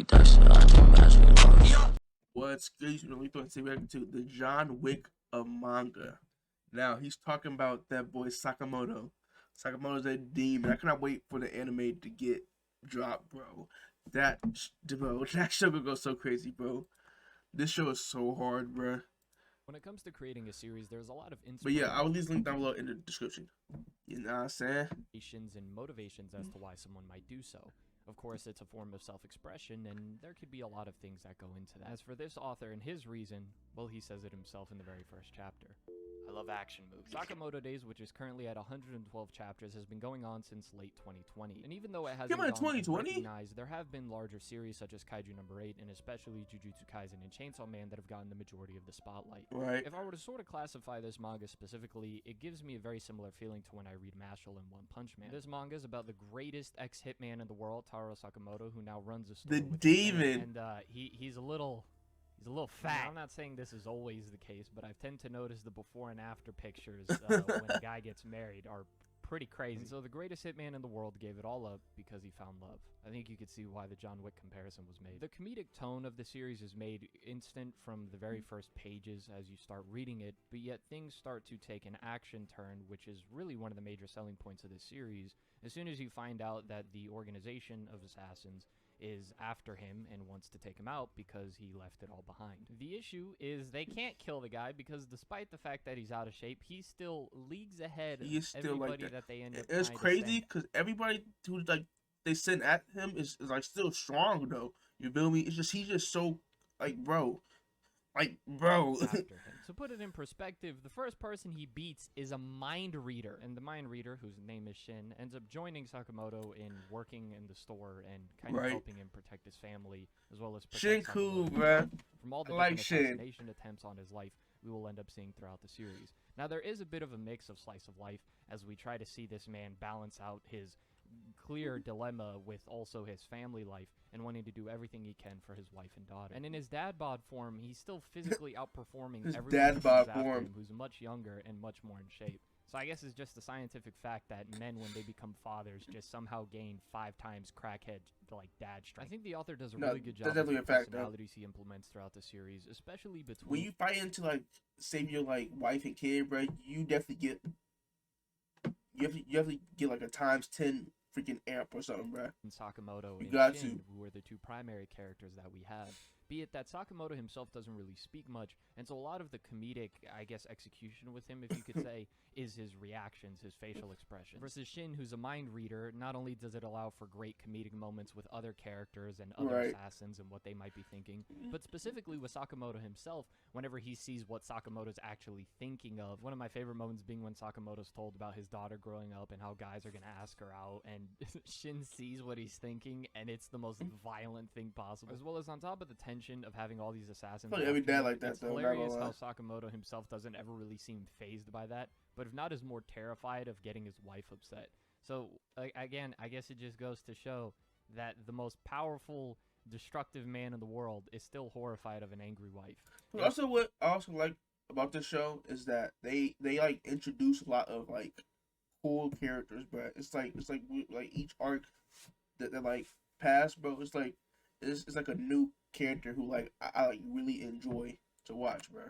That's I think magic loves. What's good? You know, we going to react to the John Wick of manga. Now he's talking about that boy Sakamoto. Sakamoto's a demon. I cannot wait for the anime to get dropped, bro. That show gonna go so crazy, bro. This show is so hard, bro. When it comes to creating a series, there's a lot of But yeah, I will leave this link down below in the description. You know what I'm saying? inspirations and motivations as to why someone might do so. Of course, it's a form of self-expression, and there could be a lot of things that go into that. As for this author and his reason, well, he says it himself in the very first chapter. I love action movies. Sakamoto Days, which is currently at 112 chapters, has been going on since late 2020. And even though it hasn't gone recognized, there have been larger series such as Kaiju number 8 and especially Jujutsu Kaisen and Chainsaw Man that have gotten the majority of the spotlight. Right. If I were to sort of classify this manga specifically, it gives me a very similar feeling to when I read Mashle and One Punch Man. This manga is about the greatest ex-hitman in the world, Taro Sakamoto, who now runs a store The with demon. and he's a little fat. Now, I'm not saying this is always the case, but I tend to notice the before and after pictures when a guy gets married are pretty crazy. And so the greatest hitman in the world gave it all up because he found love. I think you could see why the John Wick comparison was made. The comedic tone of the series is made instant from the very first pages as you start reading it, but yet things start to take an action turn, which is really one of the major selling points of this series, as soon as you find out that the organization of assassins is after him and wants to take him out because he left it all behind. The issue is they can't kill the guy because despite the fact that he's out of shape, he's still leagues ahead of everybody like that they end up It's crazy because everybody who like they send at him is like still strong though. You feel me? It's just he's just so like bro. After him. To put it in perspective, the first person he beats is a mind reader, and the mind reader, whose name is Shin, ends up joining Sakamoto in working in the store and kind of helping him protect his family, as well as protect cool, bruh. from all the I different like assassination attempts on his life we will end up seeing throughout the series. Now, there is a bit of a mix of slice of life as we try to see this man balance out his clear dilemma with also his family life and wanting to do everything he can for his wife and daughter. And in his dad bod form, he's still physically outperforming everyone who comes after him who's much younger and much more in shape. So I guess it's just a scientific fact that men, when they become fathers, just somehow gain 5 times crackhead like dad strength. I think the author does a really good job with the personalities he implements throughout the series, especially between when you fight into like save your like wife and kid, bro. You definitely get like a ×10 freaking amp or something, bro. And Sakamoto and Shin, who are the 2 primary characters that we have. Be it that Sakamoto himself doesn't really speak much, and so a lot of the comedic, I guess, execution with him, if you could say, is his reactions, his facial expressions. Versus Shin, who's a mind reader, not only does it allow for great comedic moments with other characters and other assassins and what they might be thinking, but specifically with Sakamoto himself, whenever he sees what Sakamoto's actually thinking of. One of my favorite moments being when Sakamoto's told about his daughter growing up and how guys are going to ask her out, and Shin sees what he's thinking, and it's the most violent thing possible. As well as on top of the tension of having all these assassins. Every dad like that, it's hilarious how Sakamoto himself doesn't ever really seem fazed by that, but if not, is more terrified of getting his wife upset. So again, I guess it just goes to show that the most powerful, destructive man in the world is still horrified of an angry wife. But also, what I also like about this show is that they like introduce a lot of like cool characters, but it's like each arc that like pass, bro. It's like a new character who like I like really enjoy to watch, bro.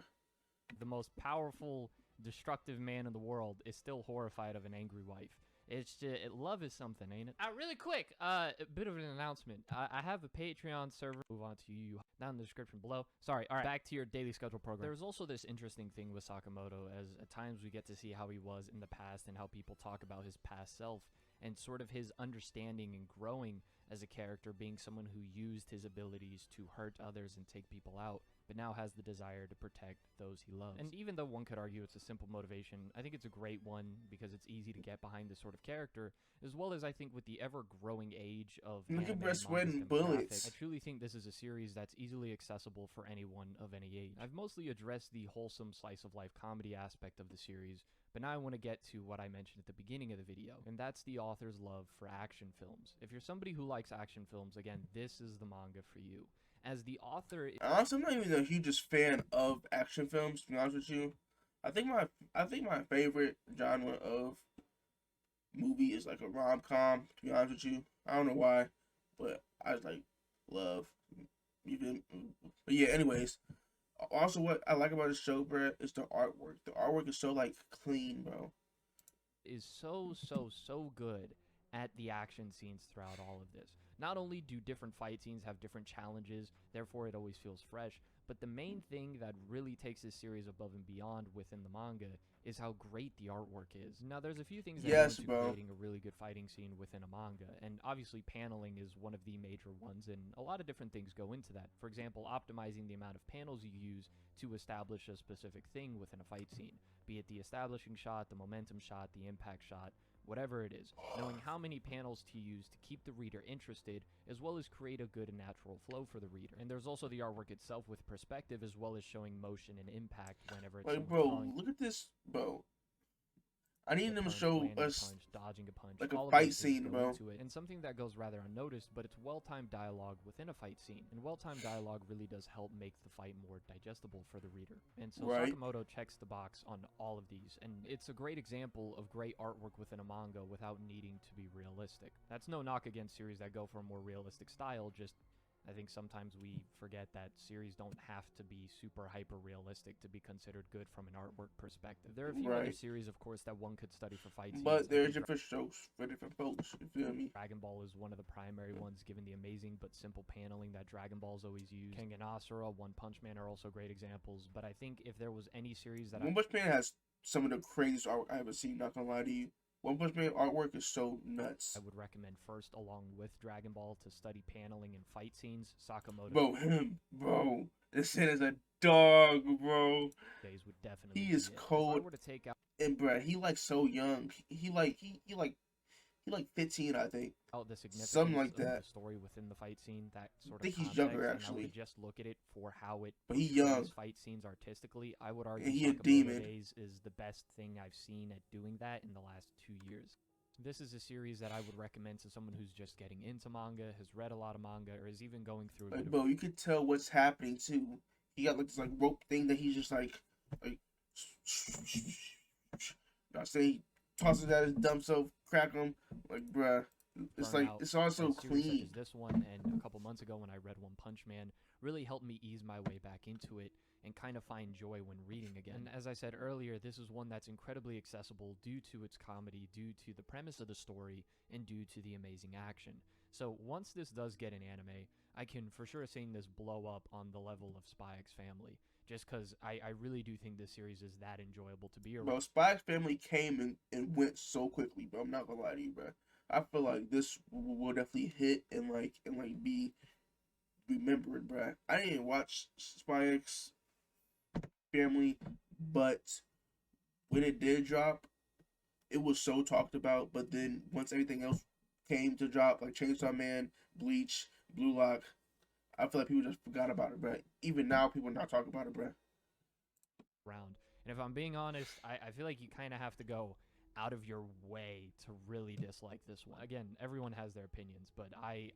The most powerful, destructive man in the world is still horrified of an angry wife. It's just, love is something, ain't it? Really quick, a bit of an announcement. I have a Patreon server. Move on to you down in the description below. Sorry, all right, back to your daily schedule program. There's also this interesting thing with Sakamoto, as at times we get to see how he was in the past and how people talk about his past self and sort of his understanding and growing as a character, being someone who used his abilities to hurt others and take people out, but now has the desire to protect those he loves. And even though one could argue it's a simple motivation, I think it's a great one because it's easy to get behind this sort of character, as well as I think with the ever-growing age of bullets. I truly think this is a series that's easily accessible for anyone of any age. I've mostly addressed the wholesome slice-of-life comedy aspect of the series, but now I want to get to what I mentioned at the beginning of the video, and that's the author's love for action films. If you're somebody who likes action films, again, this is the manga for you. As the author, honestly, I'm not even the hugest fan of action films, to be honest with you. I think my favorite genre of movie is like a rom-com, to be honest with you. I don't know why, but I like love. Even, but yeah. Anyways, also what I like about the show, bro, is the artwork. The artwork is so like clean, bro. Is so good at the action scenes throughout all of this. Not only do different fight scenes have different challenges, therefore it always feels fresh, but the main thing that really takes this series above and beyond within the manga is how great the artwork is. Now, there's a few things that Yes, go into bro. creating a really good fighting scene within a manga, and obviously paneling is one of the major ones, and a lot of different things go into that. For example, optimizing the amount of panels you use to establish a specific thing within a fight scene, be it the establishing shot, the momentum shot, the impact shot, whatever it is, knowing how many panels to use to keep the reader interested, as well as create a good and natural flow for the reader. And there's also the artwork itself with perspective, as well as showing motion and impact whenever it's Like, bro, look at this, bro. I need them to show us dodging a punch, like a all of fight those things scene, go bro. into it. And something that goes rather unnoticed, but it's well-timed dialogue within a fight scene. And well-timed dialogue really does help make the fight more digestible for the reader. And so Right. Sakamoto checks the box on all of these, and it's a great example of great artwork within a manga without needing to be realistic. That's no knock against series that go for a more realistic style, just I think sometimes we forget that series don't have to be super hyper realistic to be considered good from an artwork perspective. There are a few other Right. series, of course, that one could study for fight scenes. But I there's think different shows for different folks. You feel me? Dragon Ball is one of the primary ones, given the amazing but simple paneling that Dragon Ball's always used. King and Asura, One Punch Man are also great examples, but I think if there was any series that One Punch Man has some of the craziest artwork I ever seen. Not gonna lie to you. One Punch Man artwork is so nuts. I would recommend first, along with Dragon Ball, to study paneling and fight scenes, Sakamoto Bro, him, bro. This man is a dog, bro. days would definitely He be is it. If I cold. were to take And bro, he like so young. He like 15, I think. out the significance Something like of that. the story within the fight scene, that sort of think he's context, younger, and I actually. would just look at it for how it But he portrays young. fight scenes artistically, I would argue And he a Sakamoto demon. Days is the best thing I've seen at doing that in the last 2 years. This is a series that I would recommend to someone who's just getting into manga, has read a lot of manga, or is even going through a bit Like, of bro, you could tell what's happening too. He got like this like rope thing that he's just like. I say he tosses at his dumb self, crack him, like bruh. It's like burnout. it's all so And series such clean. as this one, and a couple months ago when I read One Punch Man, really helped me ease my way back into it and kind of find joy when reading again. And as I said earlier, this is one that's incredibly accessible due to its comedy, due to the premise of the story, and due to the amazing action. So once this does get an anime, I can for sure see this blow up on the level of Spy X Family, just because I really do think this series is that enjoyable to be around. Bro, Spy X Family came and went so quickly, bro. I'm not gonna lie to you, bro. I feel like this will definitely hit and be remembered, bro. I didn't watch Spy X Family, but when it did drop, it was so talked about. But then once everything else came to drop, like Chainsaw Man, Bleach, Blue Lock, I feel like people just forgot about it, bro. Even now, people are not talking about it, bro. And if I'm being honest, I feel like you kind of have to go out of your way to really dislike this one. Again, everyone has their opinions, but I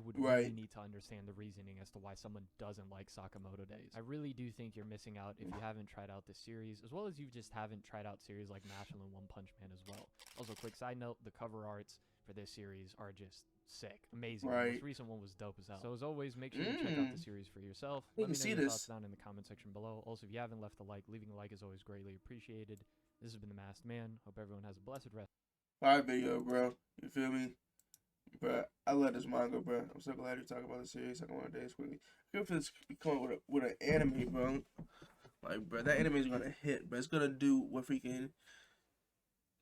would really Right. need to understand the reasoning as to why someone doesn't like Sakamoto Days. I really do think you're missing out if you haven't tried out this series, as well as you just haven't tried out series like Mashal and One Punch Man as well. Also, quick side note, the cover arts for this series are just sick. Amazing. The Right. most recent one was dope as hell. So as always, make sure you check out the series for yourself. You Let me can know see your this. thoughts down in the comment section below. Also, if you haven't left a like, leaving a like is always greatly appreciated. This has been The Masked Man. Hope everyone has a blessed rest. Alright, video, bro. You feel me? Bro, I love this manga, bro. I'm so glad you talk about the series. Second one days quickly. Good for this to come up with an anime, bro. Like, bro, that anime is gonna hit, but it's gonna do what freaking.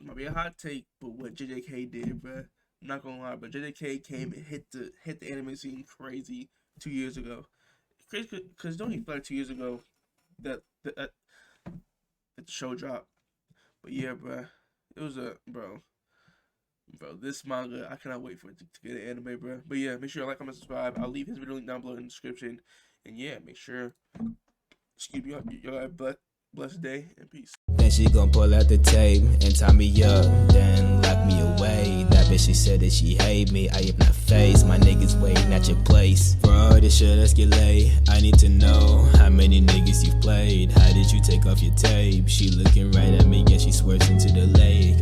It might be a hot take, but what JJK did, bro. I'm not gonna lie, but JJK came and hit the anime scene crazy 2 years ago. Crazy, cause don't you feel like 2 years ago that the show dropped? But yeah, bro, it was bro. This manga, I cannot wait for it to get an anime, bro. But yeah, make sure you like, comment, subscribe. I'll leave his video link down below in the description. And yeah, make sure. Excuse me, y'all have a blessed day and peace. Then she gon' pull out the tape and tie me up, then lock me away. That bitch, she said that she hate me. I am not faced. My niggas waiting at your place. For all this shit escalate, I need to know how many niggas you've played. How did you take off your tape? She looking right at me and she swerves into the lake.